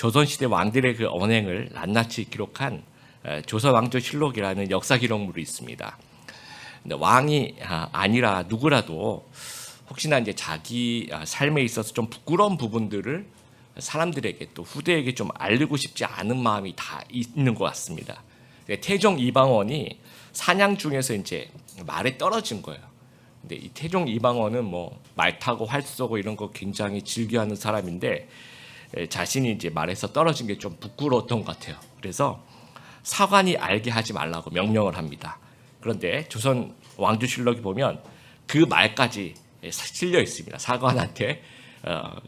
조선시대 왕들의 그 언행을 낱낱이 기록한 조선왕조실록이라는 역사 기록물이 있습니다. 근데 왕이 아니라 누구라도 혹시나 이제 자기 삶에 있어서 좀 부끄러운 부분들을 사람들에게 또 후대에게 좀 알리고 싶지 않은 마음이 다 있는 것 같습니다. 태종 이방원이 사냥 중에서 이제 말에 떨어진 거예요. 근데 이 태종 이방원은 뭐 말 타고 활 쏘고 이런 거 굉장히 즐겨하는 사람인데 자신이 이제 말에서 떨어진 게 좀 부끄러웠던 것 같아요. 그래서 사관이 알게 하지 말라고 명령을 합니다. 그런데 조선 왕조실록이 보면 그 말까지 실려 있습니다. 사관한테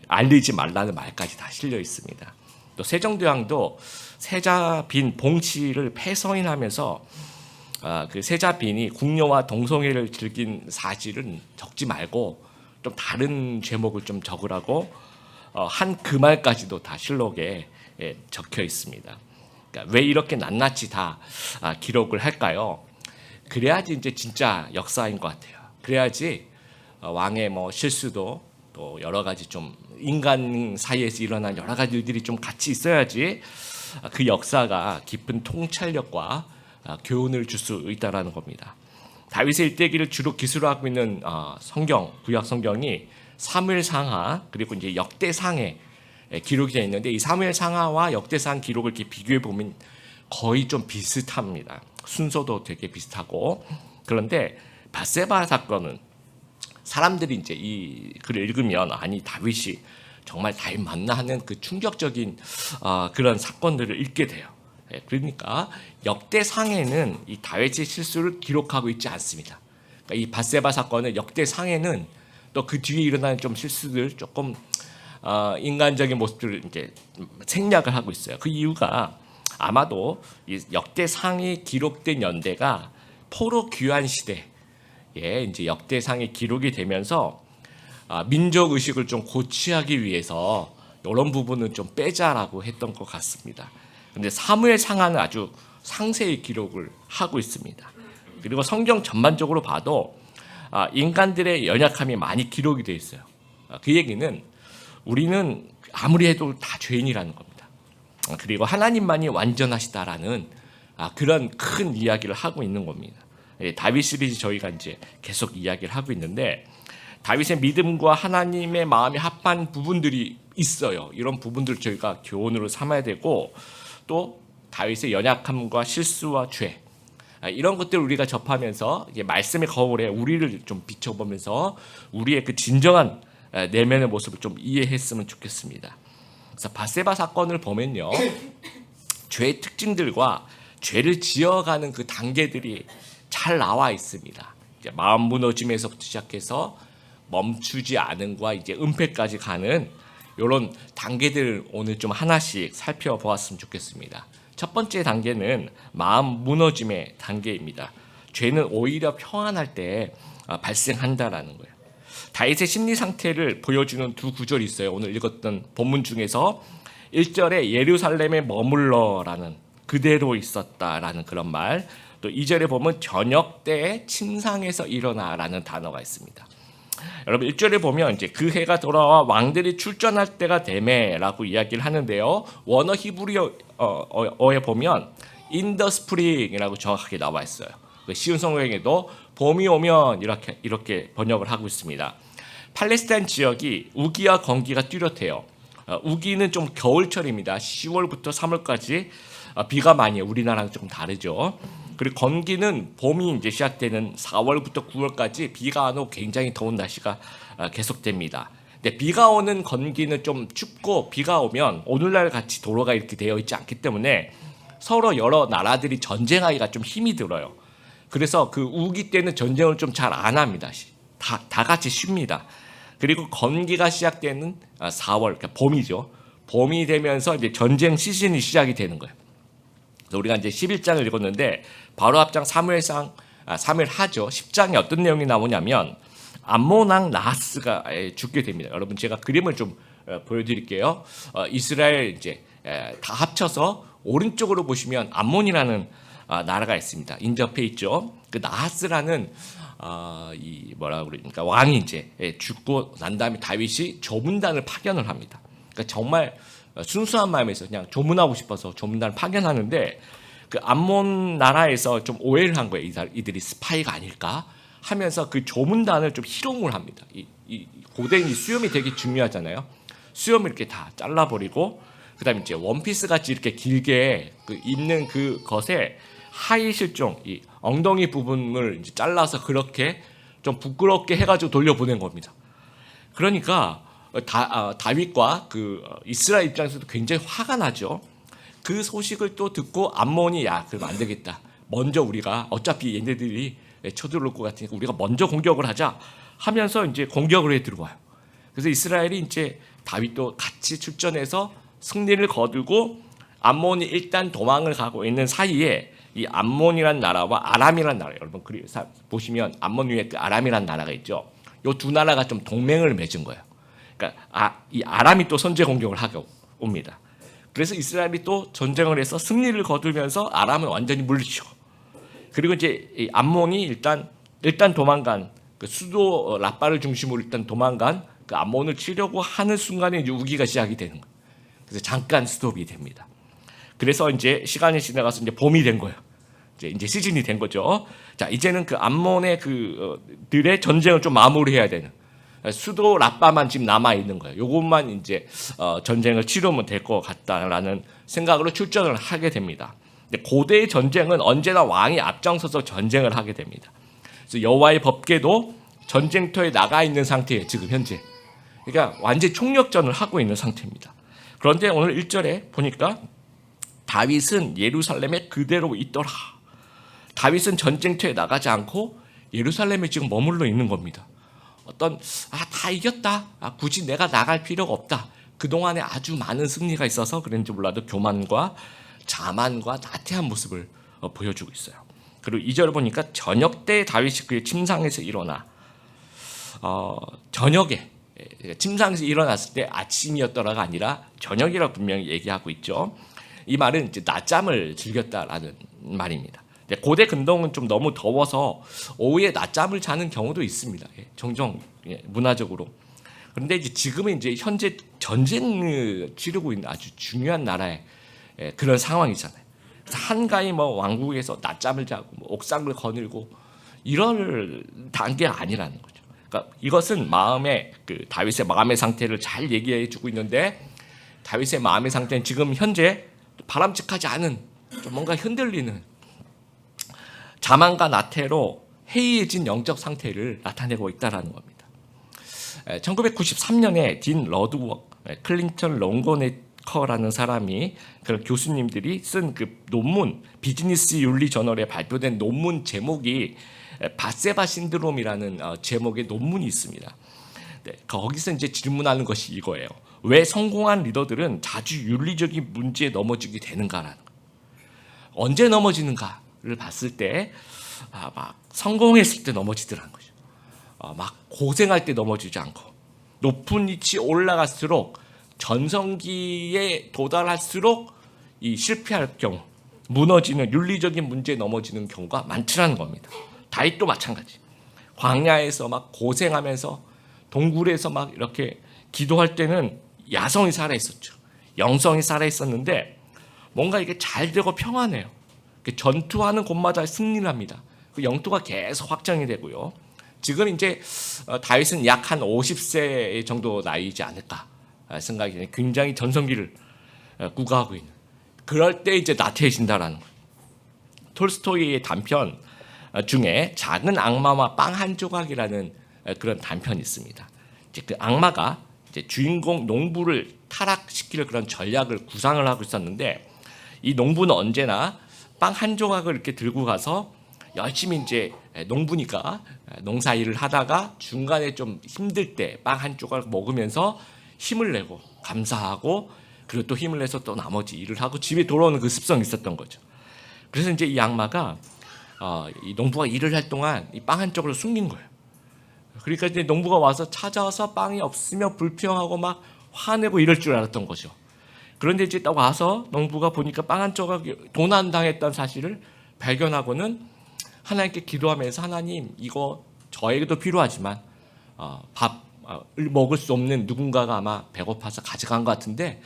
알리지 말라는 말까지 다 실려 있습니다. 또 세종대왕도 세자빈 봉치를 폐서인하면서 그 세자빈이 궁녀와 동성애를 즐긴 사실은 적지 말고 좀 다른 제목을 좀 적으라고 한 그 말까지도 다 실록에 적혀 있습니다. 그러니까 왜 이렇게 낱낱이 다 기록을 할까요? 그래야지 이제 진짜 역사인 것 같아요. 그래야지 왕의 뭐 실수도 또 여러 가지 좀 인간 사이에서 일어난 여러 가지 일들이 좀 같이 있어야지 그 역사가 깊은 통찰력과 교훈을 줄 수 있다라는 겁니다. 다윗의 일대기를 주로 기술로 하고 있는 성경, 구약 성경이 사무엘상하 그리고 이제 역대상에 기록이 되어 있는데 이 사무엘상하와 역대상 기록을 이렇게 비교해 보면 거의 좀 비슷합니다. 순서도 되게 비슷하고 그런데 밧세바 사건은 사람들이 이제 이 글을 읽으면 아니 다윗이 정말 다윗 맞나 하는 그 충격적인 그런 사건들을 읽게 돼요. 그러니까 역대상에는 이 다윗의 실수를 기록하고 있지 않습니다. 그러니까 이 밧세바 사건은 역대상에는 또 그 뒤에 일어나는 좀 실수들 조금 인간적인 모습들을 이제 생략을 하고 있어요. 그 이유가 아마도 이 역대상이 기록된 연대가 포로 귀환 시대에 이제 역대상이 기록이 되면서 민족 의식을 좀 고취하기 위해서 이런 부분은 좀 빼자라고 했던 것 같습니다. 그런데 사무엘상하는 아주 상세히 기록을 하고 있습니다. 그리고 성경 전반적으로 봐도 인간들의 연약함이 많이 기록이 되어 있어요. 그 얘기는 우리는 아무리 해도 다 죄인이라는 겁니다. 그리고 하나님만이 완전하시다라는 그런 큰 이야기를 하고 있는 겁니다. 다윗 시리즈 저희가 이제 계속 이야기를 하고 있는데 다윗의 믿음과 하나님의 마음이 합한 부분들이 있어요. 이런 부분들을 저희가 교훈으로 삼아야 되고 또 다윗의 연약함과 실수와 죄 이런 것들을 우리가 접하면서 말씀의 거울에 우리를 좀 비춰보면서 우리의 그 진정한 내면의 모습을 좀 이해했으면 좋겠습니다. 그래서 밧세바 사건을 보면요, 죄의 특징들과 죄를 지어가는 그 단계들이 잘 나와 있습니다. 이제 마음 무너짐에서부터 시작해서 멈추지 않음과 이제 은폐까지 가는 이런 단계들을 오늘 좀 하나씩 살펴보았으면 좋겠습니다. 첫 번째 단계는 마음 무너짐의 단계입니다. 죄는 오히려 평안할 때 발생한다라는 거예요. 다윗의 심리 상태를 보여주는 두 구절이 있어요. 오늘 읽었던 본문 중에서 1절에 예루살렘에 머물러라는 그대로 있었다라는 그런 말, 또 2절에 보면 저녁 때에 침상에서 일어나라는 단어가 있습니다. 여러분 1절에 보면 이제 그 해가 돌아와 왕들이 출전할 때가 되매라고 이야기를 하는데요. 원어 히브리어에 보면 in the spring이라고 정확하게 나와 있어요. 쉬운 성경에도 봄이 오면 이렇게 번역을 하고 있습니다. 팔레스타인 지역이 우기와 건기가 뚜렷해요. 우기는 좀 겨울철입니다. 10월부터 3월까지 비가 많이 해요. 우리나라랑 조금 다르죠. 그리고 건기는 봄이 이제 시작되는 4월부터 9월까지 비가 안 오고 굉장히 더운 날씨가 계속됩니다. 근데 비가 오는 건기는 좀 춥고 비가 오면 오늘날 같이 도로가 이렇게 되어 있지 않기 때문에 서로 여러 나라들이 전쟁하기가 좀 힘이 들어요. 그래서 그 우기 때는 전쟁을 좀 잘 안 합니다. 다 같이 쉽니다. 그리고 건기가 시작되는 4월, 그러니까 봄이죠. 봄이 되면서 이제 전쟁 시즌이 시작이 되는 거예요. 그래서 우리가 이제 11장을 읽었는데 바로 앞장 사무엘하죠. 10장에 어떤 내용이 나오냐면 암몬 왕 나하스가 죽게 됩니다. 여러분 제가 그림을 좀 보여드릴게요. 이스라엘 이제 다 합쳐서 오른쪽으로 보시면 암몬이라는 나라가 있습니다. 인접해 있죠. 그 나하스라는 이 뭐라 그러니까 왕이 이제 죽고 난 다음에 다윗이 조문단을 파견을 합니다. 그러니까 정말 순수한 마음에서 그냥 조문하고 싶어서 조문단을 파견하는데 그 암몬 나라에서 좀 오해를 한 거예요. 이들이 스파이가 아닐까 하면서 그 조문단을 좀 희롱을 합니다. 이 고대인 수염이 되게 중요하잖아요. 수염을 이렇게 다 잘라버리고 그다음에 이제 원피스 같이 이렇게 길게 입는 그 것에 하의 실종 이 엉덩이 부분을 이제 잘라서 그렇게 좀 부끄럽게 해가지고 돌려보낸 겁니다. 그러니까 다윗과 그 이스라엘 입장에서도 굉장히 화가 나죠. 그 소식을 또 듣고 암몬이 야 그러면 안 되겠다. 먼저 우리가 어차피 얘네들이 쳐들어올 것 같으니까 우리가 먼저 공격을 하자 하면서 이제 공격을 해 들어와요. 그래서 이스라엘이 이제 다윗도 같이 출전해서 승리를 거두고 암몬이 일단 도망을 가고 있는 사이에 이 암몬이란 나라와 아람이란 나라 여러분 보시면 암몬 위에 그 아람이란 나라가 있죠. 이 두 나라가 좀 동맹을 맺은 거예요. 그러니까 이 아람이 또 선제 공격을 하고 옵니다. 그래서 이스라엘이 또 전쟁을 해서 승리를 거두면서 아람을 완전히 물리치고 그리고 이제 이 암몬이 일단 도망간 그 수도 라빠를 중심으로 일단 도망간 그 암몬을 치려고 하는 순간에 이제 우기가 시작이 되는 거예요. 그래서 잠깐 스톱이 됩니다. 그래서 이제 시간이 지나가서 이제 봄이 된 거예요. 이제 시즌이 된 거죠. 자, 이제는 그 암몬의 들의 전쟁을 좀 마무리해야 되는 수도 라빠만 지금 남아 있는 거예요. 요것만 이제 전쟁을 치르면 될 것 같다라는 생각으로 출전을 하게 됩니다. 고대의 전쟁은 언제나 왕이 앞장서서 전쟁을 하게 됩니다. 그래서 여호와의 법궤도 전쟁터에 나가 있는 상태예요. 지금 현재. 그러니까 완전 총력전을 하고 있는 상태입니다. 그런데 오늘 1절에 보니까 다윗은 예루살렘에 그대로 있더라. 다윗은 전쟁터에 나가지 않고 예루살렘에 지금 머물러 있는 겁니다. 다 이겼다. 굳이 내가 나갈 필요가 없다. 그동안에 아주 많은 승리가 있어서 그런지 몰라도 교만과 자만과 나태한 모습을 보여주고 있어요. 그리고 2절 보니까 저녁 때 다윗이 그의 침상에서 일어나 저녁에 침상에서 일어났을 때 아침이었더라가 아니라 저녁이라고 분명히 얘기하고 있죠. 이 말은 이제 낮잠을 즐겼다라는 말입니다. 고대 근동은 좀 너무 더워서 오후에 낮잠을 자는 경우도 있습니다. 종종 문화적으로. 그런데 이제 지금은 이제 현재 전쟁을 치르고 있는 아주 중요한 나라의 그런 상황이잖아요. 그래서 한가히 뭐 왕국에서 낮잠을 자고 뭐 옥상을 거닐고 이럴 단계가 아니라는 거죠. 그러니까 이것은 다윗의 마음의 상태를 잘 얘기해주고 있는데 다윗의 마음의 상태는 지금 현재 바람직하지 않은 좀 뭔가 흔들리는 자만과 나태로 해이해진 영적 상태를 나타내고 있다는 겁니다. 1993년에 딘 러드워크, 클린턴 롱고네커라는 사람이 그런 교수님들이 쓴 그 논문 비즈니스 윤리 저널에 발표된 논문 제목이 바세바 신드롬이라는 제목의 논문이 있습니다. 거기서 이제 질문하는 것이 이거예요. 왜 성공한 리더들은 자주 윤리적인 문제에 넘어지게 되는가라는 거예요. 언제 넘어지는가를 봤을 때 막 성공했을 때 넘어지더라는 거죠. 막 고생할 때 넘어지지 않고 높은 위치에 올라갈수록 전성기에 도달할수록 이 실패할 경우 무너지는 윤리적인 문제에 넘어지는 경우가 많더라는 겁니다. 다윗도 마찬가지. 광야에서 막 고생하면서 동굴에서 막 이렇게 기도할 때는 야성이 살아있었죠. 영성이 살아있었는데 뭔가 이게 잘 되고 평안해요. 전투하는 곳마다 승리를 합니다. 그 영토가 계속 확장이 되고요. 지금 이제 다윗은 약 한 50세 정도 나이지 않을까 생각이 굉장히 전성기를 구가하고 있는. 그럴 때 이제 나태해진다라는 거예요. 톨스토이의 단편 중에 작은 악마와 빵 한 조각이라는 그런 단편이 있습니다. 이제 그 악마가 이제 주인공 농부를 타락시킬 그런 전략을 구상을 하고 있었는데 이 농부는 언제나 빵 한 조각을 이렇게 들고 가서 열심히 이제 농부니까 농사 일을 하다가 중간에 좀 힘들 때 빵 한 조각 먹으면서 힘을 내고 감사하고 그리고 또 힘을 내서 또 나머지 일을 하고 집에 돌아오는 그 습성이 있었던 거죠. 그래서 이제 이 악마가 이 농부가 일을 할 동안 이 빵 한 조각을 숨긴 거예요. 그러니까 이제 농부가 와서 찾아와서 빵이 없으면 불평하고 막 화내고 이럴 줄 알았던 거죠. 그런데 이제 딱 와서 농부가 보니까 빵 한 조각이 도난당했다는 사실을 발견하고는 하나님께 기도하면서 하나님 이거 저에게도 필요하지만 밥을 먹을 수 없는 누군가가 아마 배고파서 가져간 것 같은데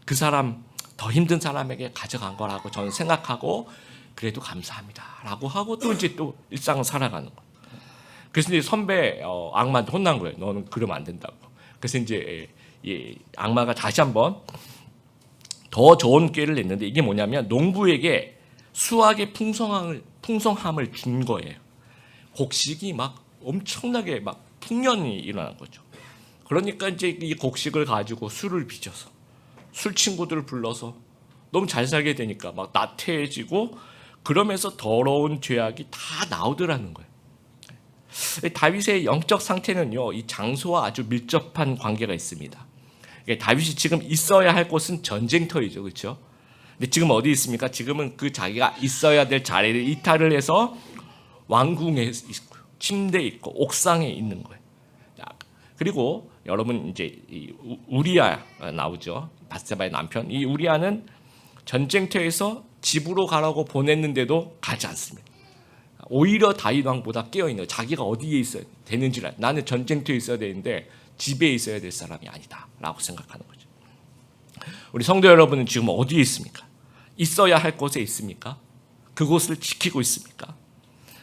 그 사람 더 힘든 사람에게 가져간 거라고 저는 생각하고 그래도 감사합니다라고 하고 또 이제 또 일상을 살아가는 거예요. 그래서 이제 선배 악마한테 혼난 거예요. 너는 그러면 안 된다고. 그래서 이제 악마가 다시 한번 더 좋은 기회를 냈는데 이게 뭐냐면 농부에게 수확의 풍성함을 준 거예요. 곡식이 막 엄청나게 막 풍년이 일어난 거죠. 그러니까 이제 이 곡식을 가지고 술을 빚어서 술 친구들을 불러서 너무 잘 살게 되니까 막 나태해지고 그러면서 더러운 죄악이 다 나오더라는 거예요. 다윗의 영적 상태는요, 이 장소와 아주 밀접한 관계가 있습니다. 다윗이 지금 있어야 할 곳은 전쟁터이죠, 그렇죠? 근데 지금 어디 있습니까? 지금은 그 자기가 있어야 될 자리를 이탈을 해서 왕궁에 있고, 침대에 있고, 옥상에 있는 거예요. 그리고 여러분 이제 이 우리아 나오죠, 밧세바의 남편. 이 우리아는 전쟁터에서 집으로 가라고 보냈는데도 가지 않습니다. 오히려 다윗 왕보다 깨어 있는, 자기가 어디에 있어야 되는지를, 나는 전쟁터에 있어야 되는데 집에 있어야 될 사람이 아니다라고 생각하는 거죠. 우리 성도 여러분은 지금 어디에 있습니까? 있어야 할 곳에 있습니까? 그곳을 지키고 있습니까?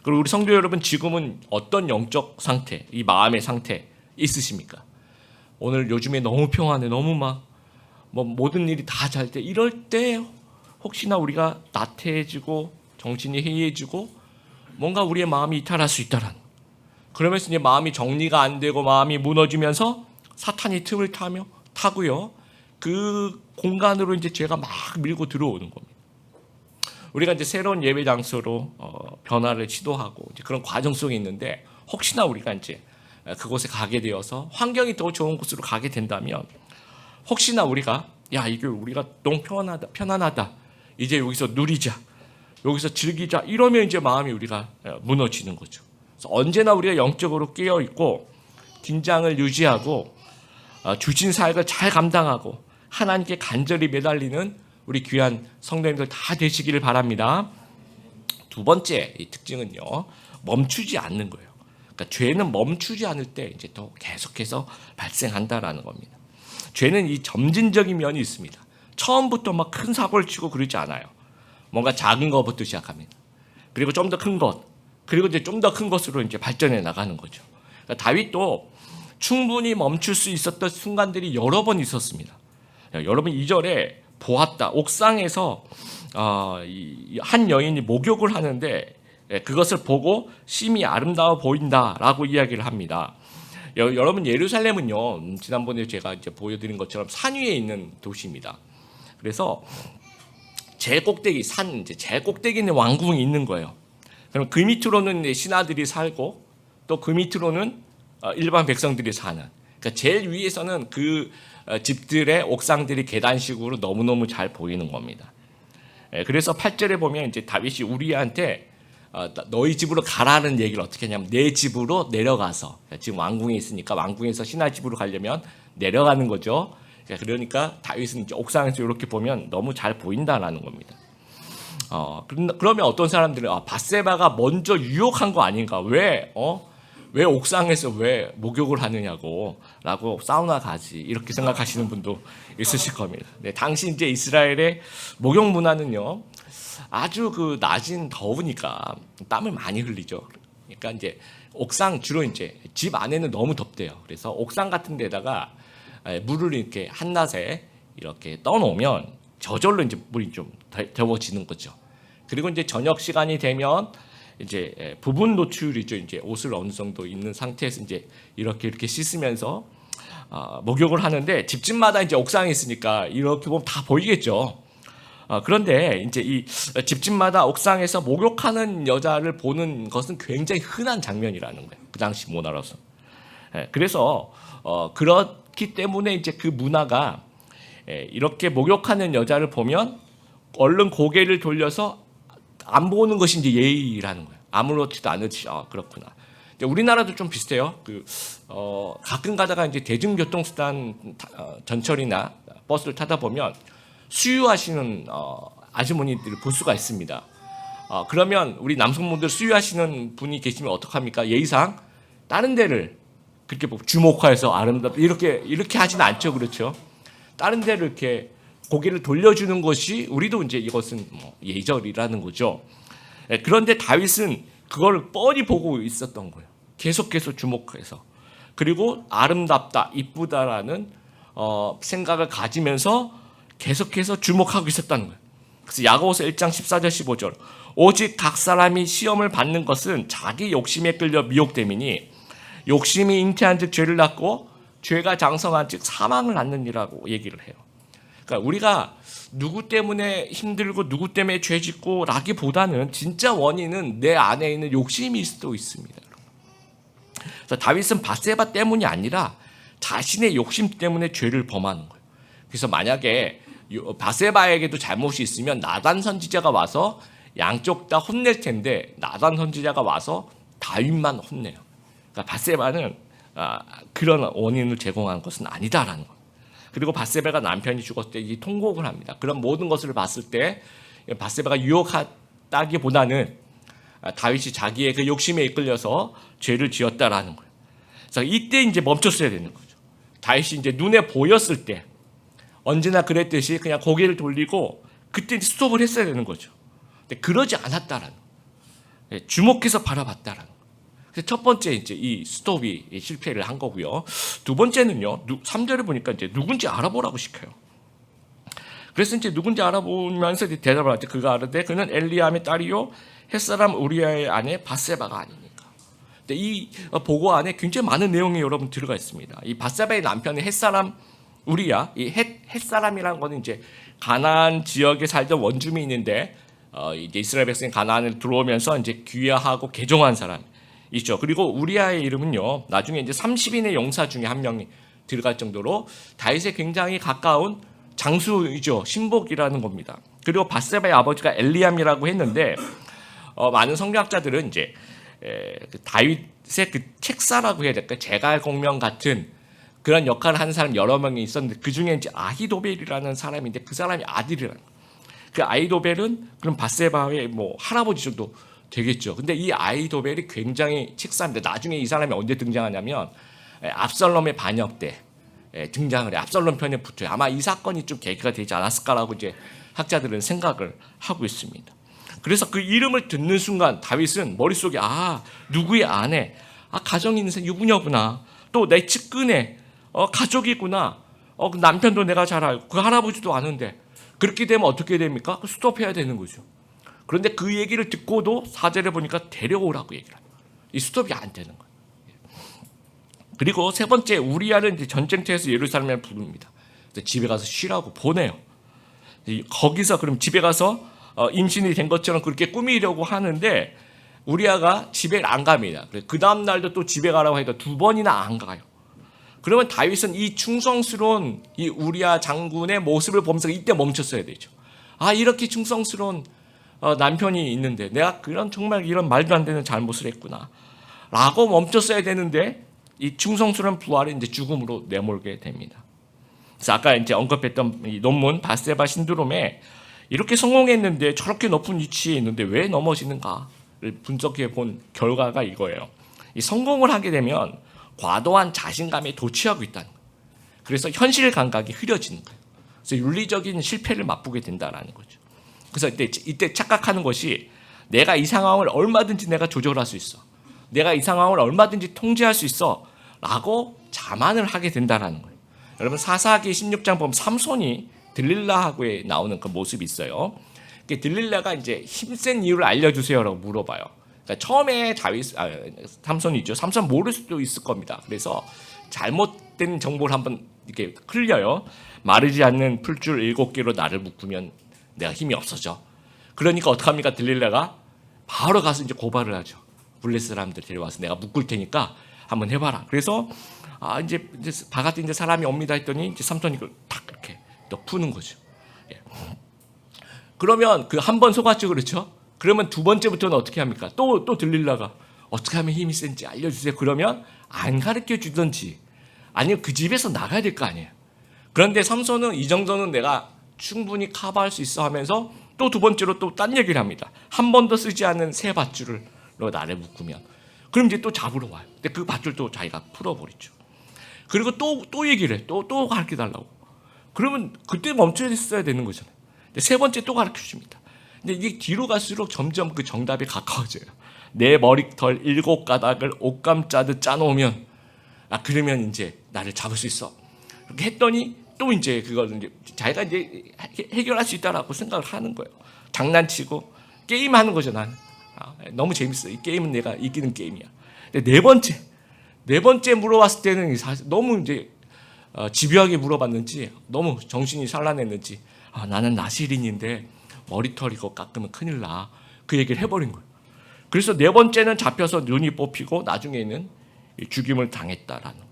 그리고 우리 성도 여러분 지금은 어떤 영적 상태, 이 마음의 상태 있으십니까? 오늘 요즘에 너무 평안해, 너무 막 모든 일이 다 잘 때, 이럴 때 혹시나 우리가 나태해지고 정신이 해이해지고 뭔가 우리의 마음이 이탈할 수 있다라는, 그러면서 이제 마음이 정리가 안 되고 마음이 무너지면서 사탄이 틈을 타고요, 그 공간으로 이제 죄가 막 밀고 들어오는 겁니다. 우리가 이제 새로운 예배 장소로 변화를 시도하고 이제 그런 과정 속에 있는데, 혹시나 우리가 이제 그곳에 가게 되어서 환경이 더 좋은 곳으로 가게 된다면, 혹시나 우리가 이게 우리가 너무 편안하다, 이제 여기서 누리자, 여기서 즐기자, 이러면 이제 마음이 우리가 무너지는 거죠. 그래서 언제나 우리가 영적으로 깨어 있고 긴장을 유지하고 주신 사역을 잘 감당하고 하나님께 간절히 매달리는 우리 귀한 성도님들 다 되시기를 바랍니다. 두 번째 이 특징은요, 멈추지 않는 거예요. 그러니까 죄는 멈추지 않을 때 이제 또 계속해서 발생한다라는 겁니다. 죄는 이 점진적인 면이 있습니다. 처음부터 막 큰 사고를 치고 그러지 않아요. 뭔가 작은 것부터 시작합니다. 그리고 좀 더 큰 것, 그리고 이제 좀 더 큰 것으로 이제 발전해 나가는 거죠. 그러니까 다윗도 충분히 멈출 수 있었던 순간들이 여러 번 있었습니다. 여러분 2절에 보았다, 옥상에서 한 여인이 목욕을 하는데 그것을 보고 심히 아름다워 보인다라고 이야기를 합니다. 여러분 예루살렘은요, 지난번에 제가 이제 보여드린 것처럼 산 위에 있는 도시입니다. 그래서 제꼭대기 산, 제꼭대기 있는 왕궁이 있는 거예요. 그럼 그 밑으로는 신하들이 살고 또 그 밑으로는 일반 백성들이 사는. 그러니까 제일 위에서는 그 집들의 옥상들이 계단식으로 너무너무 잘 보이는 겁니다. 그래서 8절에 보면 이제 다윗이 우리한테 너희 집으로 가라는 얘기를 어떻게 하냐면, 내 집으로 내려가서, 지금 왕궁에 있으니까 왕궁에서 신하 집으로 가려면 내려가는 거죠. 그러니까 다윗은 이제 옥상에서 이렇게 보면 너무 잘 보인다라는 겁니다. 그러면 어떤 사람들은 밧세바가 먼저 유혹한 거 아닌가? 왜 옥상에서 왜 목욕을 하느냐고, 라고 사우나 가지, 이렇게 생각하시는 분도 있으실 겁니다. 네, 당시 이제 이스라엘의 목욕 문화는요, 아주 그 낮은 더우니까 땀을 많이 흘리죠. 그러니까 이제 옥상, 주로 이제 집 안에는 너무 덥대요. 그래서 옥상 같은 데다가 물을 이렇게 한낮에 이렇게 떠놓으면 저절로 이제 물이 좀 더워지는 거죠. 그리고 이제 저녁 시간이 되면 이제 부분 노출이죠. 이제 옷을 어느 정도 입는 상태에서 이제 이렇게 씻으면서 목욕을 하는데, 집집마다 이제 옥상에 있으니까 이렇게 보면 다 보이겠죠. 그런데 이제 이 집집마다 옥상에서 목욕하는 여자를 보는 것은 굉장히 흔한 장면이라는 거예요. 그 당시 문화로서. 그래서 그렇기 때문에 이제 그 문화가 이렇게 목욕하는 여자를 보면 얼른 고개를 돌려서 안 보는 것이 이제 예의라는 거예요. 아무렇지도 않듯이 그렇구나. 우리나라도 좀 비슷해요. 가끔 가다가 이제 대중교통수단 전철이나 버스를 타다 보면 수유하시는 아주머니들을 볼 수가 있습니다. 그러면 우리 남성분들 수유하시는 분이 계시면 어떡합니까? 예의상 다른 데를 그렇게 주목해서 아름답다 이렇게 하지는 않죠, 그렇죠? 다른 데를 이렇게 고개를 돌려주는 것이 우리도 이제 이것은 뭐 예절이라는 거죠. 그런데 다윗은 그걸 뻔히 보고 있었던 거예요. 계속해서 주목해서. 그리고 아름답다, 이쁘다라는 생각을 가지면서 계속해서 주목하고 있었다는 거예요. 그래서 야고보서 1장 14절 15절 오직 각 사람이 시험을 받는 것은 자기 욕심에 끌려 미혹됨이니 욕심이 잉태한 즉 죄를 낳고 죄가 장성한 즉 사망을 낳느니라고 얘기를 해요. 그러니까 우리가 누구 때문에 힘들고 누구 때문에 죄 짓고 라기보다는 진짜 원인은 내 안에 있는 욕심일 수도 있습니다. 그래서 다윗은 밧세바 때문이 아니라 자신의 욕심 때문에 죄를 범하는 거예요. 그래서 만약에 밧세바에게도 잘못이 있으면 나단 선지자가 와서 양쪽 다 혼낼 텐데 나단 선지자가 와서 다윗만 혼내요. 그러니까 밧세바는 그런 원인을 제공한 것은 아니다라는 거예요. 그리고 밧세바가 남편이 죽었을 때 이 통곡을 합니다. 그런 모든 것을 봤을 때 밧세바가 유혹하다기보다는 다윗이 자기의 그 욕심에 이끌려서 죄를 지었다라는 거예요. 그래서 이때 이제 멈췄어야 되는 거죠. 다윗이 이제 눈에 보였을 때 언제나 그랬듯이 그냥 고개를 돌리고 그때 스톱을 했어야 되는 거죠. 근데 그러지 않았다라는 거예요. 주목해서 바라봤다라는 거예요. 그래서 첫 번째 이제 이 스톱이 실패를 한 거고요. 두 번째는요. 3절에 보니까 이제 누군지 알아보라고 시켜요. 그래서 이제 누군지 알아보면서 대답을 할 때 그가 알았대 그는 엘리암의 딸이요 햇사람 우리아의 아내 밧세바가 아닙니까? 근데 이 보고 안에 굉장히 많은 내용이 여러분 들어가 있습니다. 이 밧세바의 남편의 햇사람 우리아, 이 햇사람이라는 거는 이제 가나안 지역에 살던 원주민인데 이제 이스라엘 백성이 가나안을 들어오면서 이제 귀화하고 개종한 사람 있죠. 그리고 우리아의 이름은요 나중에 이제 30인의 용사 중에 한 명이 들어갈 정도로 다윗에 굉장히 가까운 장수이죠. 신복이라는 겁니다. 그리고 밧세바의 아버지가 엘리암이라고 했는데 많은 성경학자들은 이제 다윗의 그 책사라고 해야 될까 제갈공명 같은 그런 역할을 하는 사람 여러 명이 있었는데 그 중에 이제 아히도벨이라는 사람인데 그 사람이 아들이라는 거예요. 그 아히도벨은 그럼 밧세바의 뭐 할아버지 정도 되겠죠. 근데 이 아히도벨이 굉장히 책사인데 나중에 이 사람이 언제 등장하냐면 압살롬의 반역 때 등장을 해. 압살롬 편에 붙어요. 아마 이 사건이 좀 계기가 되지 않았을까라고 이제 학자들은 생각을 하고 있습니다. 그래서 그 이름을 듣는 순간 다윗은 머릿속에 누구의 아내, 가정이 있는 유부녀구나. 또 내 측근의 가족이구나. 그 남편도 내가 잘 알고 그 할아버지도 아는데 그렇게 되면 어떻게 됩니까? 스톱해야 되는 거죠. 그런데 그 얘기를 듣고도 4절에 보니까 데려오라고 얘기를 합니다. 이 스톱이 안 되는 거예요. 그리고 세 번째 우리아는 이제 전쟁터에서 예루살렘에 부릅니다. 집에 가서 쉬라고 보내요. 거기서 그럼 집에 가서 임신이 된 것처럼 그렇게 꾸미려고 하는데 우리아가 집에 안 갑니다. 그 다음 날도 또 집에 가라고 해도 2번이나 안 가요. 그러면 다윗은 이 충성스러운 이 우리아 장군의 모습을 보면서 이때 멈췄어야 되죠. 이렇게 충성스러운 남편이 있는데 내가 정말 이런 말도 안 되는 잘못을 했구나 라고 멈췄어야 되는데 이 충성스러운 부하를 이제 죽음으로 내몰게 됩니다. 그래서 아까 이제 언급했던 이 논문 밧세바 신드롬에 이렇게 성공했는데 저렇게 높은 위치에 있는데 왜 넘어지는가를 분석해 본 결과가 이거예요. 이 성공을 하게 되면 과도한 자신감에 도취하고 있다는 거예요. 그래서 현실 감각이 흐려지는 거예요. 그래서 윤리적인 실패를 맛보게 된다는 거죠. 그래서 이때 착각하는 것이 내가 이 상황을 얼마든지 내가 조절할 수 있어. 내가 이 상황을 얼마든지 통제할 수 있어 라고 자만을 하게 된다는 거예요. 여러분 사사기 16장 보면 삼손이 들릴라하고에 나오는 그 모습이 있어요. 들릴라가 이제 힘센 이유를 알려주세요라고 물어봐요. 그러니까 처음에 삼손이죠. 삼손 모를 수도 있을 겁니다. 그래서 잘못된 정보를 한번 이렇게 흘려요. 마르지 않는 풀줄 7개로 나를 묶으면 내가 힘이 없어져. 그러니까 어떡합니까? 들릴라가 바로 가서 이제 고발을 하죠. 블레 사람들 데려와서 내가 묶을 테니까 한번 해봐라. 그래서 이제 바깥에 이제 사람이 옵니다 했더니 이제 삼손이 이걸 탁 이렇게 또 푸는 거죠. 예. 그러면 그 한 번 속았죠, 그렇죠? 그러면 두 번째부터는 어떻게 합니까? 또 들릴라가 어떻게 하면 힘이 센지 알려주세요. 그러면 안 가르쳐 주든지 아니면 그 집에서 나가야 될 거 아니에요. 그런데 삼손은 이 정도는 내가 충분히 커버할 수 있어 하면서 또 두 번째로 또 딴 얘기를 합니다. 한 번도 쓰지 않은 새 밧줄로 나를 묶으면 그럼 이제 또 잡으러 와요. 근데 그 밧줄 또 자기가 풀어버리죠. 그리고 또 얘기를 해. 또 가르쳐 달라고. 그러면 그때 멈춰있어야 되는 거잖아요. 근데 세 번째 또 가르쳐 줍니다. 근데 이게 뒤로 갈수록 점점 그 정답이 가까워져요. 내 머리털 7가닥을 옷감 짜듯 짜놓으면 그러면 이제 나를 잡을 수 있어. 그렇게 했더니 또 이제 그걸 이제 자기가 이제 해결할 수 있다라고 생각을 하는 거예요. 장난치고 게임하는 거죠. 나는 너무 재밌어. 이 게임은 내가 이기는 게임이야. 근데 네 번째 물어봤을 때는 사실 너무 이제 집요하게 물어봤는지 너무 정신이 산란했는지 나는 나시린인데 머리털 이거 깎으면 큰일 나. 그 얘기를 해버린 거예요. 그래서 네 번째는 잡혀서 눈이 뽑히고 나중에는 죽임을 당했다라는 거.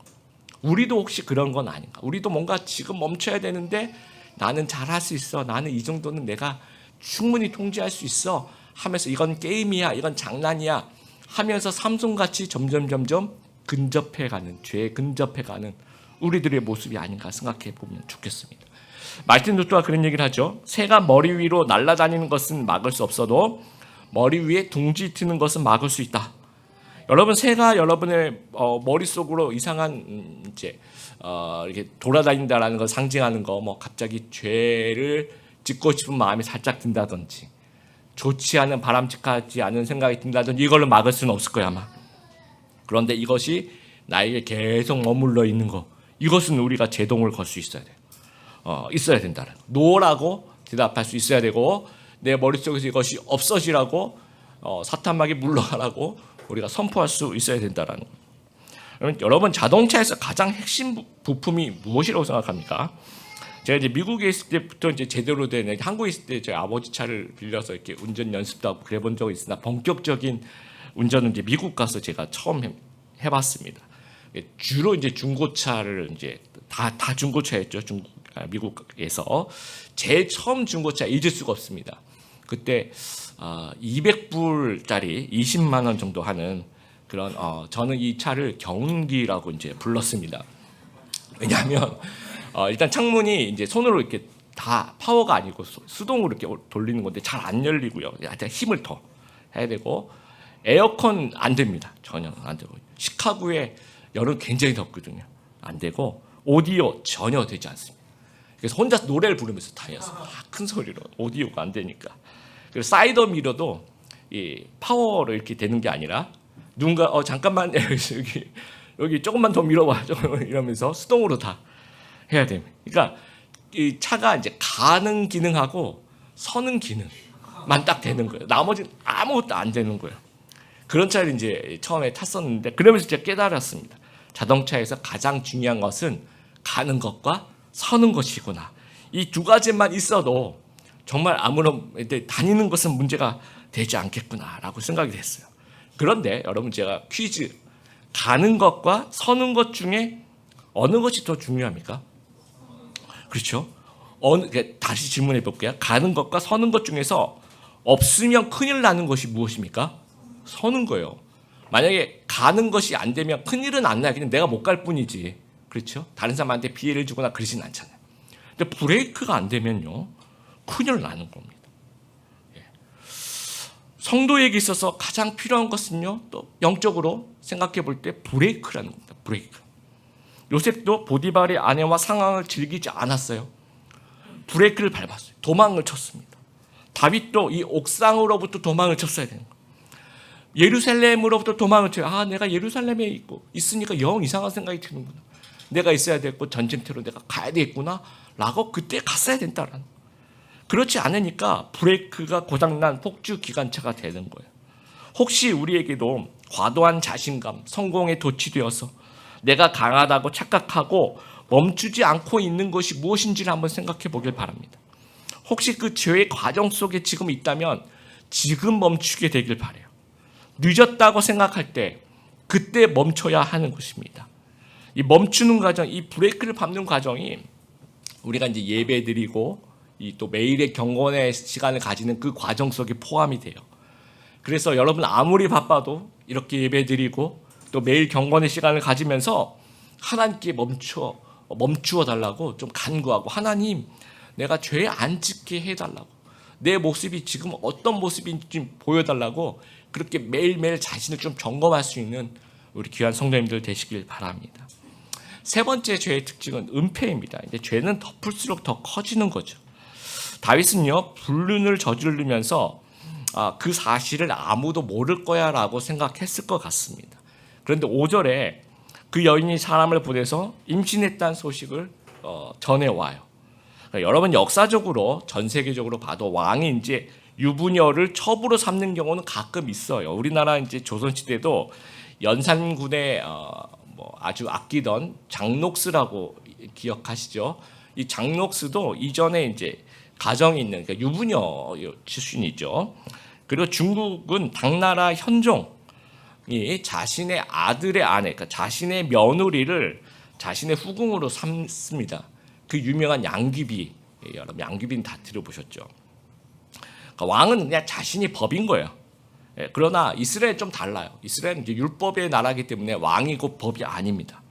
우리도 혹시 그런 건 아닌가? 우리도 뭔가 지금 멈춰야 되는데 나는 잘할 수 있어. 나는 이 정도는 내가 충분히 통제할 수 있어 하면서 이건 게임이야. 이건 장난이야 하면서 삼손같이 점점 근접해가는, 죄에 근접해가는 우리들의 모습이 아닌가 생각해 보면 좋겠습니다. 말틴 루터가 그런 얘기를 하죠. 새가 머리 위로 날아다니는 것은 막을 수 없어도 머리 위에 둥지 트는 것은 막을 수 있다. 여러분, 새가 여러분의 머릿속으로 이상한 이제 이렇게 돌아다닌다라는 걸 상징하는 거, 뭐 갑자기 죄를 짓고 싶은 마음이 살짝 든다든지, 좋지 않은 바람직하지 않은 생각이 든다든지, 이걸로 막을 수는 없을 거야 아마. 그런데 이것이 나에게 계속 머물러 있는 거, 이것은 우리가 제동을 걸 수 있어야 돼요. 있어야 된다는 거. 노라고 대답할 수 있어야 되고, 내 머릿속에서 이것이 없어지라고 사탄막이 물러가라고 우리가 선포할 수 있어야 된다는 거. 여러분, 자동차에서 가장 핵심 부품이 무엇이라고 생각합니까? 제가 이제 미국에 있을 때부터 이제 제대로 된, 한국에 있을 때 제 아버지 차를 빌려서 이렇게 운전 연습도 하고 그래 본 적이 있으나 본격적인 운전은 이제 미국 가서 제가 처음 해봤습니다. 주로 이제 중고차를 이제 다 중고차였죠. 미국에서 제일 처음 중고차 잊을 수가 없습니다. 그때 200불짜리 20만 원 정도 하는 그런 저는 이 차를 경운기라고 이제 불렀습니다. 왜냐하면 일단 창문이 이제 손으로 이렇게 다 파워가 아니고 수동으로 이렇게 돌리는 건데 잘 안 열리고요. 하여튼 힘을 더 해야 되고, 에어컨 안 됩니다. 전혀 안 되고, 시카고에 여름 굉장히 덥거든요. 안 되고, 오디오 전혀 되지 않습니다. 그래서 혼자 노래를 부르면서 다녔어요. 큰 소리로. 오디오가 안 되니까. 그리고 사이더 미러도 이 파워로 이렇게 되는 게 아니라 누군가 잠깐만 여기 조금만 더 밀어봐 이러면서 수동으로 다 해야 됩니다. 그러니까 이 차가 이제 가는 기능하고 서는 기능만 딱 되는 거예요. 나머지는 아무것도 안 되는 거예요. 그런 차를 이제 처음에 탔었는데, 그러면서 제가 깨달았습니다. 자동차에서 가장 중요한 것은 가는 것과 서는 것이구나. 이 두 가지만 있어도 정말 아무런 다니는 것은 문제가 되지 않겠구나라고 생각이 됐어요. 그런데 여러분, 제가 퀴즈, 가는 것과 서는 것 중에 어느 것이 더 중요합니까? 그렇죠? 다시 질문해 볼게요. 가는 것과 서는 것 중에서 없으면 큰일 나는 것이 무엇입니까? 서는 거예요. 만약에 가는 것이 안 되면 큰일은 안 나요. 그냥 내가 못 갈 뿐이지. 그렇죠? 다른 사람한테 피해를 주거나 그러진 않잖아요. 근데 브레이크가 안 되면요, 큰일 나는 겁니다. 성도에게 있어서 가장 필요한 것은요, 또 영적으로 생각해 볼 때 브레이크라는 겁니다. 브레이크. 요셉도 보디발의 아내와 상황을 즐기지 않았어요. 브레이크를 밟았어요. 도망을 쳤습니다. 다윗도 이 옥상으로부터 도망을 쳤어야 되는 거예요. 예루살렘으로부터 도망을 쳐요. 내가 예루살렘에 있으니까 영 이상한 생각이 드는구나. 내가 있어야 되겠고 전쟁터로 내가 가야 되겠구나 라고 그때 갔어야 된다라는 거예요. 그렇지 않으니까 브레이크가 고장난 폭주 기관차가 되는 거예요. 혹시 우리에게도 과도한 자신감, 성공에 도취되어서 내가 강하다고 착각하고 멈추지 않고 있는 것이 무엇인지를 한번 생각해 보길 바랍니다. 혹시 그 죄의 과정 속에 지금 있다면 지금 멈추게 되길 바라요. 늦었다고 생각할 때 그때 멈춰야 하는 것입니다. 이 멈추는 과정, 이 브레이크를 밟는 과정이 우리가 이제 예배드리고 이 또 매일의 경건의 시간을 가지는 그 과정 속에 포함이 돼요. 그래서 여러분, 아무리 바빠도 이렇게 예배드리고 또 매일 경건의 시간을 가지면서 하나님께 멈추어 달라고 좀 간구하고, 하나님, 내가 죄 안 짓게 해달라고, 내 모습이 지금 어떤 모습인지 좀 보여달라고, 그렇게 매일매일 자신을 좀 점검할 수 있는 우리 귀한 성도님들 되시길 바랍니다. 세 번째 죄의 특징은 은폐입니다. 이제 죄는 덮을수록 더 커지는 거죠. 다윗은요, 불륜을 저지르면서 그 사실을 아무도 모를 거야라고 생각했을 것 같습니다. 그런데 5절에 그 여인이 사람을 보내서 임신했다는 소식을 전해와요. 그러니까 여러분, 역사적으로 전 세계적으로 봐도 왕이 이제 유부녀를 첩으로 삼는 경우는 가끔 있어요. 우리나라 이제 조선시대도 연산군의 아주 아끼던 장녹스라고 기억하시죠? 이 장녹스도 이전에 이제 가정이 있는, 그러니까 유부녀 출신이죠. 그리고 중국은 당나라 현종이 자신의 아들의 아내, 그러니까 자신의 며느리를 자신의 후궁으로 삼습니다. 그 유명한 양귀비, 여러분 양귀비는 다 들어보셨죠? 그러니까 왕은 그냥 자신이 법인 거예요. 그러나 이스라엘은 좀 달라요. 이스라엘은 이제 율법의 나라이기 때문에 왕이 곧 법이 아닙니다.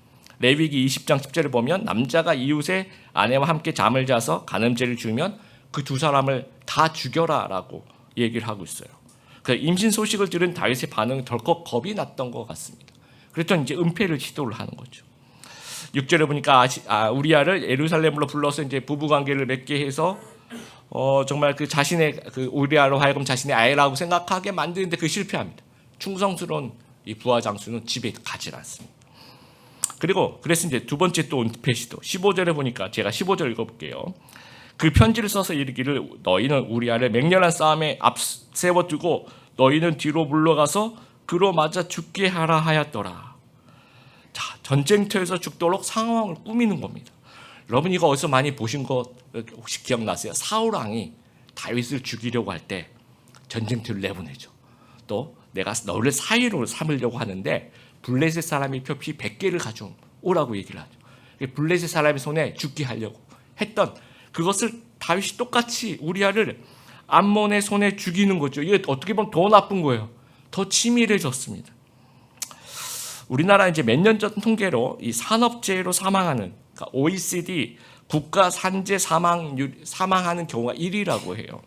레위기 20장 10절을 보면 남자가 이웃의 아내와 함께 잠을 자서 간음죄를 지으면 그 두 사람을 다 죽여라라고 얘기를 하고 있어요. 그래서 임신 소식을 들은 다윗의 반응은 덜컥 겁이 났던 것 같습니다. 그랬더니 이제 은폐를 시도를 하는 거죠. 6절에 보니까 우리아를 예루살렘으로 불러서 이제 부부 관계를 맺게 해서 정말 그 자신의 그 우리아로 하여금 자신의 아이라고 생각하게 만드는데 그 실패합니다. 충성스러운 이 부하 장수는 집에 가지 않습니다. 그래서 이제 두 번째 또 은폐 시도 15절에 보니까 제가 15절 읽어볼게요. 그 편지를 써서 이르기를 너희는 우리아를 맹렬한 싸움에 앞세워 두고 너희는 뒤로 물러가서 그로 맞아 죽게 하라 하였더라. 자, 전쟁터에서 죽도록 상황을 꾸미는 겁니다. 여러분 이거 어디서 많이 보신 거 혹시 기억나세요? 사울 왕이 다윗을 죽이려고 할 때 전쟁터를 내보내죠. 또 내가 너를 사위로 삼으려고 하는데 블레셋 사람이 표피 100개를 가져오라고 얘기를 하죠. 블레셋 사람의 손에 죽게 하려고 했던 그것을 다윗이 똑같이 우리아를 암몬의 손에 죽이는 거죠. 이게 어떻게 보면 더 나쁜 거예요. 더 치밀해졌습니다. 우리나라 이제 몇 년 전 통계로 이 산업재해로 사망하는, 그러니까 OECD 국가 산재 사망하는 경우가 1위라고 해요.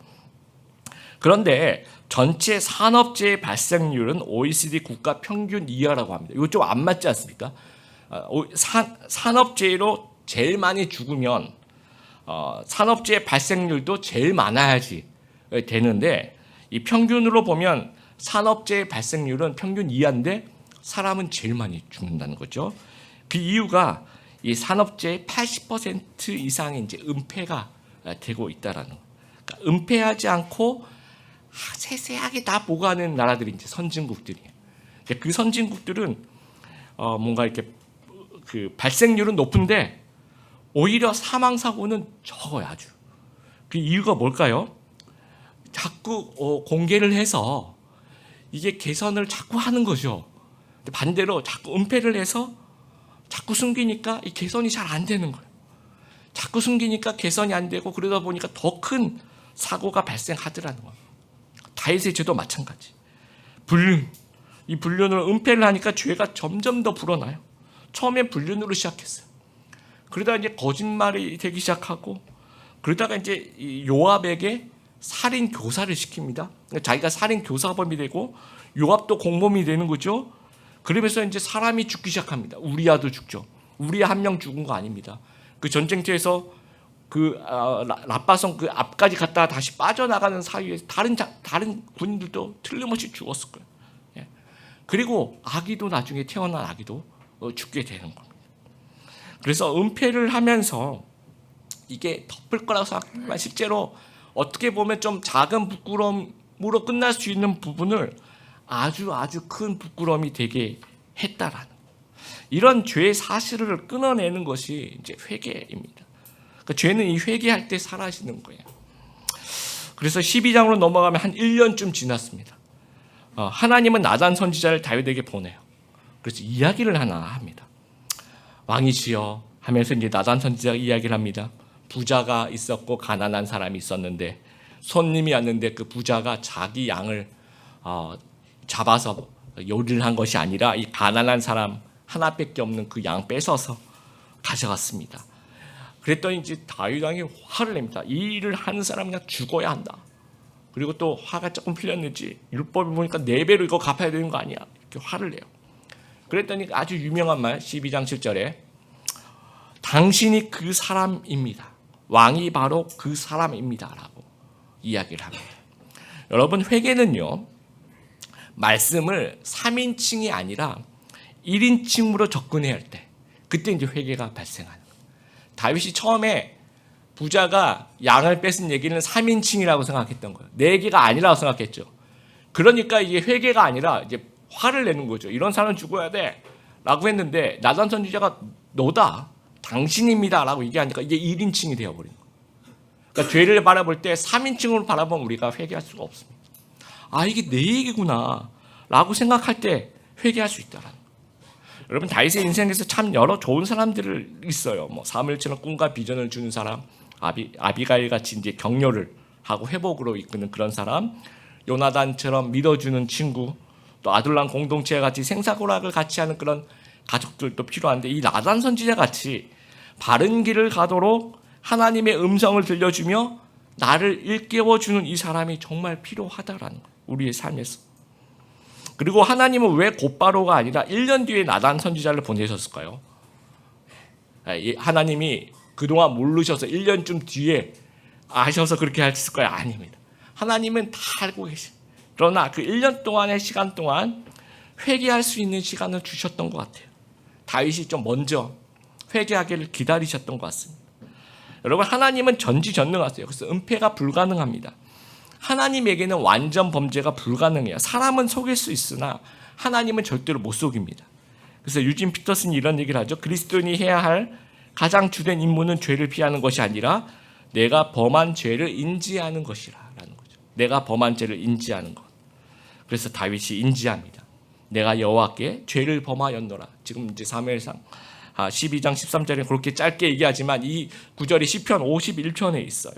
그런데 전체 산업재해 발생률은 OECD 국가 평균 이하라고 합니다. 이거 좀 안 맞지 않습니까? 산업재해로 제일 많이 죽으면 산업재해 발생률도 제일 많아야지 되는데 이 평균으로 보면 산업재해 발생률은 평균 이하인데 사람은 제일 많이 죽는다는 거죠. 그 이유가 이 산업재해 80% 이상이 이제 은폐가 되고 있다라는 거. 그러니까 은폐하지 않고 세세하게 다 보고하는 나라들이 이제 선진국들이에요. 그 선진국들은 뭔가 이렇게 그 발생률은 높은데 오히려 사망 사고는 적어요, 아주. 그 이유가 뭘까요? 자꾸 공개를 해서 이게 개선을 자꾸 하는 거죠. 반대로 자꾸 은폐를 해서 자꾸 숨기니까 이 개선이 잘 안 되는 거예요. 자꾸 숨기니까 개선이 안 되고 그러다 보니까 더 큰 사고가 발생하더라는 거예요. 다윗의 죄도 마찬가지. 불륜. 이 불륜으로 은폐를 하니까 죄가 점점 더 불어나요. 처음엔 불륜으로 시작했어요. 그러다가 이제 거짓말이 되기 시작하고 그러다가 이제 요압에게 살인 교사를 시킵니다. 자기가 살인 교사범이 되고 요압도 공범이 되는 거죠. 그러면서 이제 사람이 죽기 시작합니다. 우리아도 죽죠. 우리아 한 명 죽은 거 아닙니다. 그 전쟁터에서 그 라빠성 그 앞까지 갔다가 다시 빠져나가는 사이에 다른 군인들도 틀림없이 죽었을 거예요. 예. 그리고 아기도 나중에 태어난 아기도 죽게 되는 겁니다. 그래서 은폐를 하면서 이게 덮을 거라고 생각하지만 실제로 어떻게 보면 좀 작은 부끄러움으로 끝날 수 있는 부분을 아주 큰 부끄러움이 되게 했다라는 이런 죄의 사실을 끊어내는 것이 이제 회개입니다. 그러니까 죄는 이 회개할 때 사라지는 거예요. 그래서 12장으로 넘어가면 한 1년쯤 지났습니다. 하나님은 나단 선지자를 다윗에게 보내요. 그래서 이야기를 하나 합니다. 왕이시여 하면서 이제 나단 선지자가 이야기를 합니다. 부자가 있었고 가난한 사람이 있었는데 손님이 왔는데 그 부자가 자기 양을 잡아서 요리를 한 것이 아니라 이 가난한 사람 하나밖에 없는 그 양 뺏어서 가져갔습니다. 그랬더니 이제 다윗 왕이 화를 냅니다. 이 일을 하는 사람은 그냥 죽어야 한다. 그리고 또 화가 조금 풀렸는지 율법을 보니까 4배로 이거 갚아야 되는 거 아니야. 이렇게 화를 내요. 그랬더니 아주 유명한 말 12장 7절에 당신이 그 사람입니다. 왕이 바로 그 사람입니다라고 이야기를 합니다. 여러분, 회개는요, 말씀을 3인칭이 아니라 1인칭으로 접근해야 할 때, 그때 이제 회개가 발생하는 거예요. 다윗이 처음에 부자가 양을 뺏은 얘기는 3인칭이라고 생각했던 거예요. 내 얘기가 아니라고 생각했죠. 그러니까 이게 회개가 아니라 이제 화를 내는 거죠. 이런 사람은 죽어야 돼 라고 했는데, 나단 선지자가 너다, 당신입니다 라고 얘기하니까 이게 1인칭이 되어버린 거예요. 그러니까 죄를 바라볼 때 3인칭으로 바라보면 우리가 회개할 수가 없습니다. 아, 이게 내 얘기구나 라고 생각할 때 회개할 수 있다라는 거예요. 여러분, 다윗의 인생에서 참 여러 좋은 사람들이 있어요. 뭐 사무엘처럼 꿈과 비전을 주는 사람, 아비가일 같이 이제 격려를 하고 회복으로 이끄는 그런 사람, 요나단처럼 믿어주는 친구, 또 아둘람 공동체 같이 생사고락을 같이 하는 그런 가족들도 필요한데, 이 나단 선지자 같이 바른 길을 가도록 하나님의 음성을 들려주며 나를 일깨워주는 이 사람이 정말 필요하다라는 거예요, 우리의 삶에서. 그리고 하나님은 왜 곧바로가 아니라 1년 뒤에 나단 선지자를 보내셨을까요? 하나님이 그동안 모르셔서 1년쯤 뒤에 아셔서 그렇게 하셨을까요? 아닙니다. 하나님은 다 알고 계십니다. 그러나 그 1년 동안의 시간 동안 회개할 수 있는 시간을 주셨던 것 같아요. 다윗이 좀 먼저 회개하기를 기다리셨던 것 같습니다. 여러분, 하나님은 전지전능하세요. 그래서 은폐가 불가능합니다. 하나님에게는 완전 범죄가 불가능해요. 사람은 속일 수 있으나 하나님은 절대로 못 속입니다. 그래서 유진 피터슨이 이런 얘기를 하죠. 그리스도인이 해야 할 가장 주된 임무는 죄를 피하는 것이 아니라 내가 범한 죄를 인지하는 것이라는 거죠. 내가 범한 죄를 인지하는 것. 그래서 다윗이 인지합니다. 내가 여호와께 죄를 범하였노라. 지금 이제 사무엘상 12장 13절에 그렇게 짧게 얘기하지만 이 구절이 시편 51편에 있어요.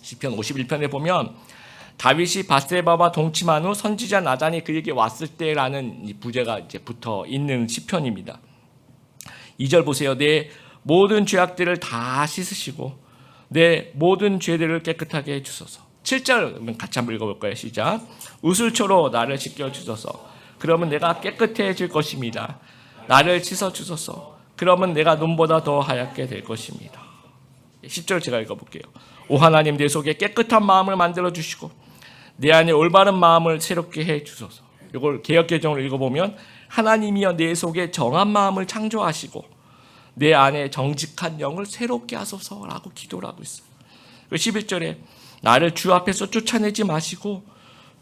시편 51편에 보면 다윗이 바세바와 동침한 후 선지자 나단이 그에게 왔을 때라는 이 부제가 이제 붙어 있는 시편입니다. 2절 보세요. 내 모든 죄악들을 다 씻으시고 내 모든 죄들을 깨끗하게 해주소서. 7절 같이 한번 읽어볼까요? 시작. 우슬초로 나를 씻겨주소서. 그러면 내가 깨끗해질 것입니다. 나를 씻어주소서. 그러면 내가 눈보다 더 하얗게 될 것입니다. 10절 제가 읽어볼게요. 오 하나님, 내 속에 깨끗한 마음을 만들어주시고 내 안에 올바른 마음을 새롭게 해주소서. 이걸 개역개정으로 읽어보면 하나님이여 내 속에 정한 마음을 창조하시고 내 안에 정직한 영을 새롭게 하소서라고 기도를 하고 있어요. 11절에 나를 주 앞에서 쫓아내지 마시고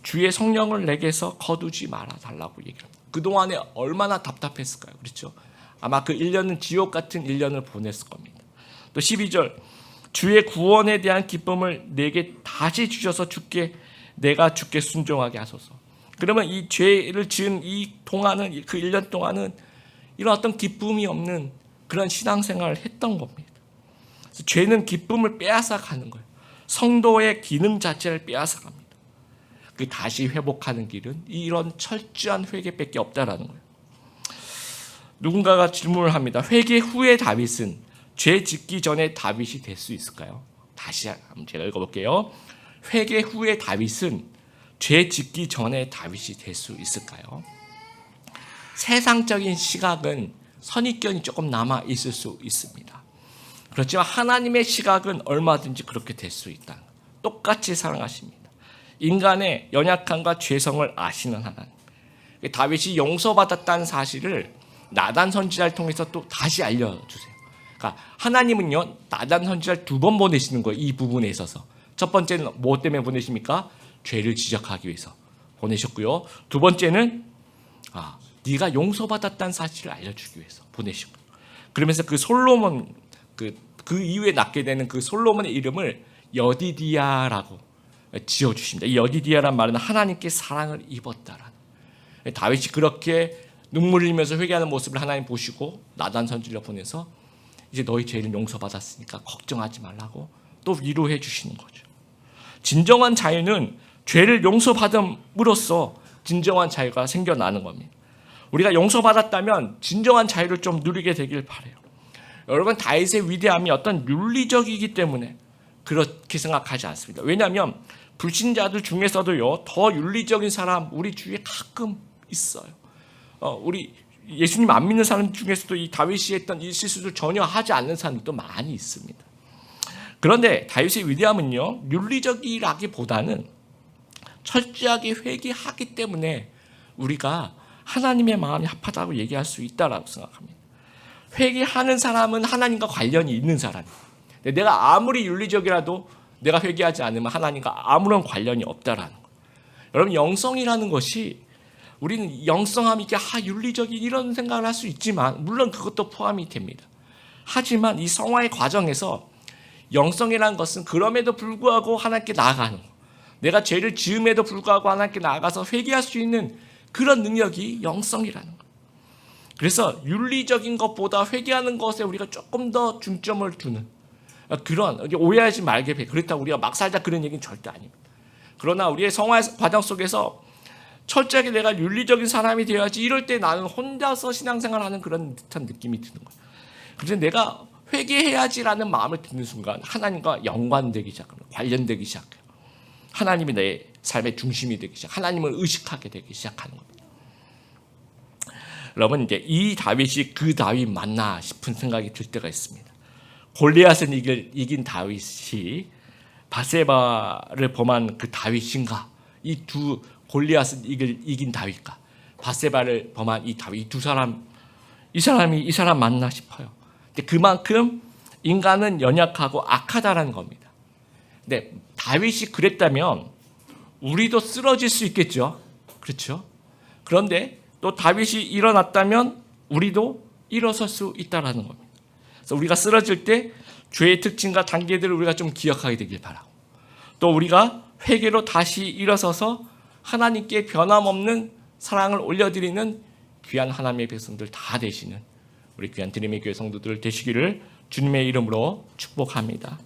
주의 성령을 내게서 거두지 말아 달라고 얘기합니다. 그동안에 얼마나 답답했을까요? 그렇죠? 아마 그 1년은 지옥 같은 1년을 보냈을 겁니다. 또 12절 주의 구원에 대한 기쁨을 내게 다시 주셔서 내가 주께 순종하게 하소서. 그러면 이 죄를 지은 이 동안은, 그 1년 동안은 이런 어떤 기쁨이 없는 그런 신앙생활을 했던 겁니다. 그래서 죄는 기쁨을 빼앗아 가는 거예요. 성도의 기능 자체를 빼앗아 갑니다. 그 다시 회복하는 길은 이런 철저한 회개밖에 없다라는 거예요. 누군가가 질문을 합니다. 회개 후에 다윗은 죄 짓기 전에 다윗이 될 수 있을까요? 다시 한번 제가 읽어볼게요. 회개 후에 다윗은 죄 짓기 전에 다윗이 될 수 있을까요? 세상적인 시각은 선입견이 조금 남아 있을 수 있습니다. 그렇지만 하나님의 시각은 얼마든지 그렇게 될 수 있다. 똑같이 사랑하십니다. 인간의 연약함과 죄성을 아시는 하나님. 다윗이 용서받았다는 사실을 나단 선지자를 통해서 또 다시 알려주세요. 그러니까 하나님은요, 나단 선지자를 2번 보내시는 거예요. 이 부분에 있어서. 첫 번째는 뭐 때문에 보내십니까? 죄를 지적하기 위해서 보내셨고요. 두 번째는 네가 용서받았다는 사실을 알려주기 위해서 보내시고, 그러면서 그 솔로몬 그 이후에 낳게 되는 그 솔로몬의 이름을 여디디야라고 지어주십니다. 이 여디디야란 말은 하나님께 사랑을 입었다라는. 다윗이 그렇게 눈물 흘리면서 회개하는 모습을 하나님 보시고 나단 선지자를 보내서 이제 너희 죄를 용서받았으니까 걱정하지 말라고 또 위로해 주시는 거죠. 진정한 자유는 죄를 용서받음으로써 진정한 자유가 생겨나는 겁니다. 우리가 용서받았다면 진정한 자유를 좀 누리게 되길 바라요. 여러분, 다윗의 위대함이 어떤 윤리적이기 때문에 그렇게 생각하지 않습니다. 왜냐하면 불신자들 중에서도요, 더 윤리적인 사람 우리 주위에 가끔 있어요. 우리 예수님 안 믿는 사람 중에서도 이 다윗이 했던 이 실수를 전혀 하지 않는 사람들도 많이 있습니다. 그런데 다윗의 위대함은요, 윤리적이라기보다는 철저하게 회개하기 때문에 우리가 하나님의 마음이 합하다고 얘기할 수 있다라고 생각합니다. 회개하는 사람은 하나님과 관련이 있는 사람이에요. 내가 아무리 윤리적이라도 내가 회개하지 않으면 하나님과 아무런 관련이 없다라는 거예요. 여러분, 영성이라는 것이 우리는 영성함이 이게 윤리적인 이런 생각을 할 수 있지만 물론 그것도 포함이 됩니다. 하지만 이 성화의 과정에서 영성이라는 것은 그럼에도 불구하고 하나님께 나아가는 거, 내가 죄를 지음에도 불구하고 하나님께 나아가서 회개할 수 있는 그런 능력이 영성이라는 거. 그래서 윤리적인 것보다 회개하는 것에 우리가 조금 더 중점을 두는 그런, 오해하지 말게 해. 그렇다고 우리가 막 살자 그런 얘기는 절대 아닙니다. 그러나 우리의 성화의 과정 속에서 철저하게 내가 윤리적인 사람이 되어야지, 이럴 때 나는 혼자서 신앙생활하는 그런 듯한 느낌이 드는 거예요. 그래서 내가 회개해야지라는 마음을 듣는 순간 하나님과 연관되기 시작합니다. 관련되기 시작해요. 하나님이 내 삶의 중심이 되기 시작, 하나님을 의식하게 되기 시작하는 겁니다. 여러분, 이제 이 다윗이 그 다윗 맞나 싶은 생각이 들 때가 있습니다. 골리앗을 이긴 다윗이 밧세바를 범한 그 다윗인가? 이 두 골리앗을 이긴 다윗과 밧세바를 범한 이 다윗, 두 사람, 이 사람 맞나 싶어요. 근데 그만큼 인간은 연약하고 악하다라는 겁니다. 근데 다윗이 그랬다면 우리도 쓰러질 수 있겠죠. 그렇죠? 그런데 또 다윗이 일어났다면 우리도 일어설 수 있다라는 겁니다. 그래서 우리가 쓰러질 때 죄의 특징과 단계들을 우리가 좀 기억하게 되길 바라고, 또 우리가 회개로 다시 일어서서 하나님께 변함없는 사랑을 올려드리는 귀한 하나님의 백성들 다 되시는 우리 귀한 드림의 교회 성도들 되시기를 주님의 이름으로 축복합니다.